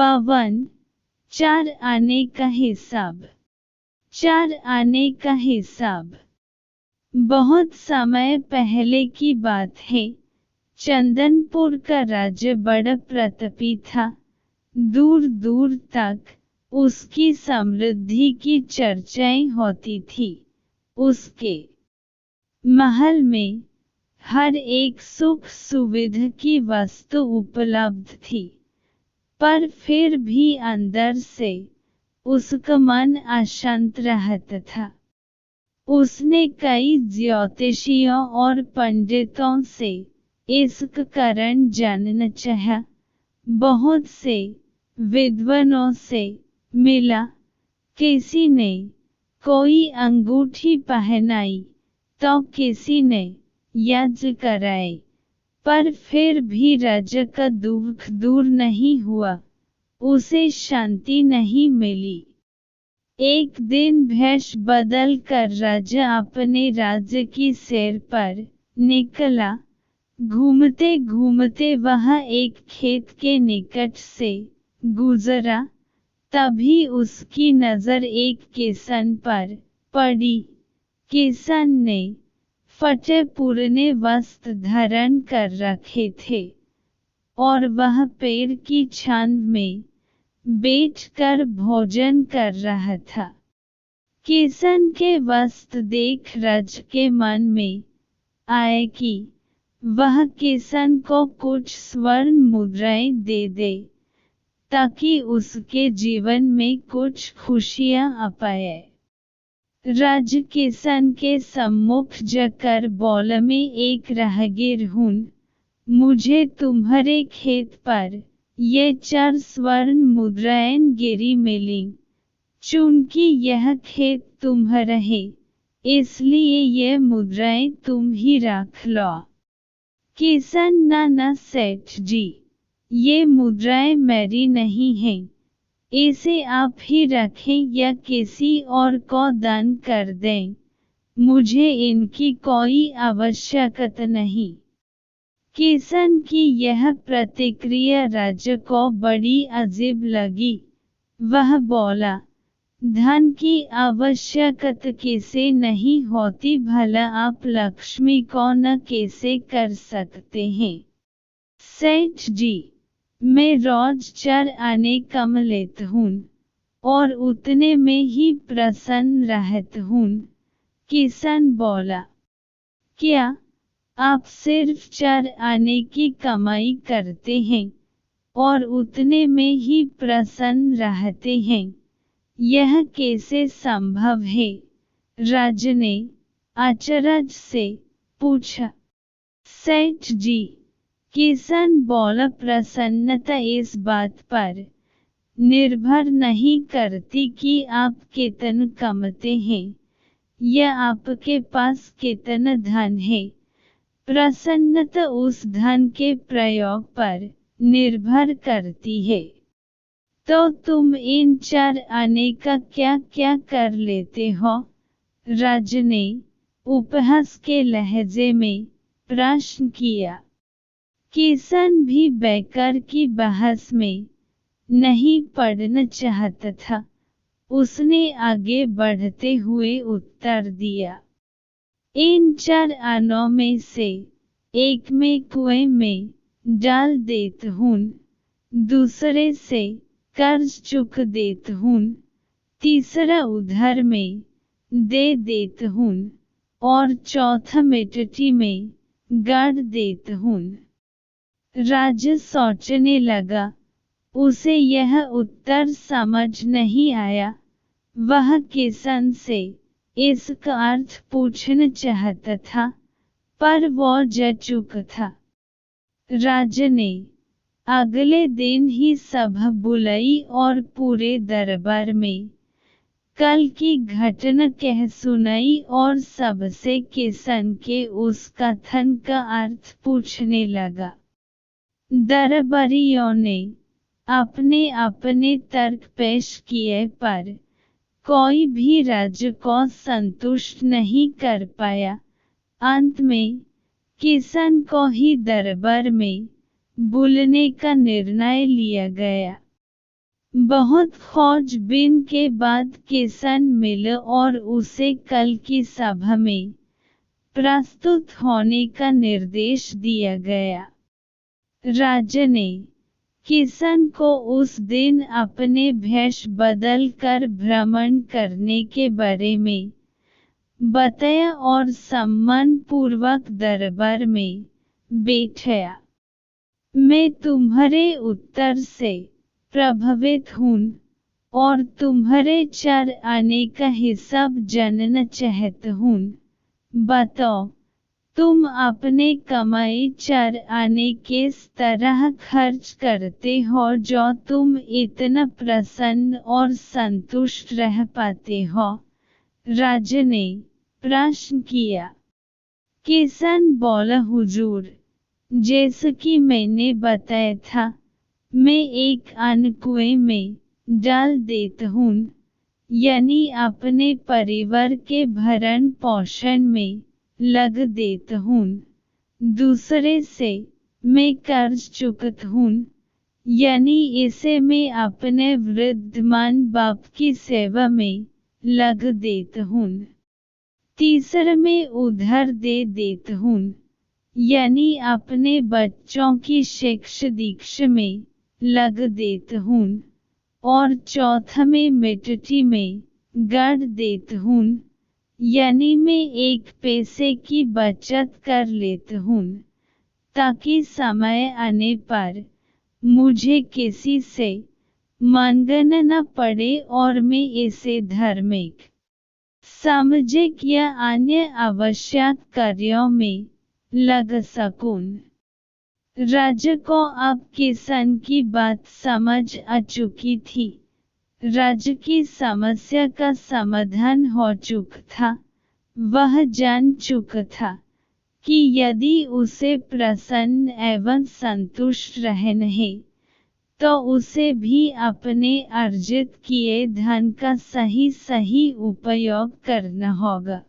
52। 4 आने का हिसाब। 4 आने का हिसाब। बहुत समय पहले की बात है। चंदनपुर का राज्य बड़ा प्रतापी था। दूर दूर तक उसकी समृद्धि की चर्चाएं होती थी। उसके महल में हर एक सुख सुविधा की वस्तु उपलब्ध थी, पर फिर भी अंदर से उसका मन अशांत रहता था। उसने कई ज्योतिषियों और पंडितों से इसका कारण जानना चाहा। बहुत से विद्वानों से मिला। किसी ने कोई अंगूठी पहनाई तो किसी ने यज्ञ कराए, पर फिर भी राजा का दुख दूर नहीं हुआ। उसे शांति नहीं मिली। एक दिन भेष बदल कर राजा अपने राज्य की सैर पर निकला। घूमते घूमते वह एक खेत के निकट से गुजरा। तभी उसकी नजर एक किसान पर पड़ी। किसान ने फटे पुराने वस्त्र धारण कर रखे थे और वह पेड़ की छांव में बैठकर भोजन कर रहा था। किसान के वस्त्र देख राजा के मन में आया कि वह किसान को कुछ स्वर्ण मुद्राएं दे दे, ताकि उसके जीवन में कुछ खुशियां आ पाए। राजा किसान के सम्मुख जाकर बोला, मैं एक राहगीर हूँ, मुझे तुम्हारे खेत पर ये 4 स्वर्ण मुद्राएं गिरी मिली। चूंकि यह खेत तुम्हारा है, इसलिए ये मुद्राएं तुम ही रख लो। किसान, ना सेठ जी, ये मुद्राएं मेरी नहीं हैं। इसे आप ही रखें या किसी और को दान कर दें। मुझे इनकी कोई आवश्यकता नहीं। किसान की यह प्रतिक्रिया राजा को बड़ी अजीब लगी। वह बोला, धन की आवश्यकता किसे नहीं होती, भला आप लक्ष्मी को न कैसे कर सकते हैं। सेठ जी, मैं रोज 4 आने कम लेता हूँ और उतने में ही प्रसन्न रहता हूँ। किसान बोला, क्या आप सिर्फ 4 आने की कमाई करते हैं और उतने में ही प्रसन्न रहते हैं? यह कैसे संभव है? राजा ने आश्चर्य से पूछा। सेठ जी, किसान बोला, प्रसन्नता इस बात पर निर्भर नहीं करती कि आप कितना कमाते हैं या आपके पास कितना धन है। प्रसन्नता उस धन के प्रयोग पर निर्भर करती है। तो तुम इन 4 आने का क्या क्या कर लेते हो? राजा ने उपहास के लहजे में प्रश्न किया। किसान भी बेकार की बहस में नहीं पड़ना चाहता था। उसने आगे बढ़ते हुए उत्तर दिया, इन 4 आनों में से एक मैं कुएं में डाल देता हूँ, दूसरे से कर्ज चुका देता हूँ, तीसरा उधार में दे देता हूँ और चौथा मिट्टी में गाड़ देता हूँ। राजा सोचने लगा। उसे यह उत्तर समझ नहीं आया। वह किसान से इसका अर्थ पूछना चाहता था, पर वो जा चुका था। राजा ने अगले दिन ही सभा बुलाई और पूरे दरबार में कल की घटना कह सुनाई और सबसे किसान के उस कथन का अर्थ पूछने लगा। दरबारियों ने अपने अपने तर्क पेश किए, पर कोई भी राजा को संतुष्ट नहीं कर पाया। अंत में किसान को ही दरबार में बुलाने का निर्णय लिया गया। बहुत खोजबीन के बाद किसान मिल और उसे कल की सभा में प्रस्तुत होने का निर्देश दिया गया। राजा ने किसान को उस दिन अपने भेष बदल कर भ्रमण करने के बारे में बताया और सम्मान पूर्वक दरबार में बैठाया। मैं तुम्हारे उत्तर से प्रभावित हूँ और तुम्हारे 4 आने का हिसाब जानना चाहता हूँ। बताओ, तुम अपने कमाई 4 आने किस तरह खर्च करते हो जो तुम इतना प्रसन्न और संतुष्ट रह पाते हो? राजा ने प्रश्न किया। किसान बोला, हुजूर, जैसा कि मैंने बताया था, मैं 1 आना कुएं में डाल देता हूँ, यानी अपने परिवार के भरण पोषण में लग देता हूँ। दूसरे से मैं कर्ज चुकता हूँ, यानी इसे मैं अपने वृद्धमान बाप की सेवा में लग देता हूँ। तीसरा मैं उधार दे देता हूँ, यानी अपने बच्चों की शिक्षा दीक्षा में लग देता हूँ। और चौथा मैं मिट्टी में गाड़ देता हूँ, यानी मैं 1 पैसे की बचत कर लेता हूँ, ताकि समय आने पर मुझे किसी से मांगना न पड़े और मैं इसे धार्मिक, सामाजिक या अन्य आवश्यक कार्यों में लगा सकूं। राजा को अब किसान की बात समझ आ चुकी थी। राजा की समस्या का समाधान हो चुका था। वह जान चुका था कि यदि उसे प्रसन्न एवं संतुष्ट रहना है, तो उसे भी अपने अर्जित किए धन का सही उपयोग करना होगा।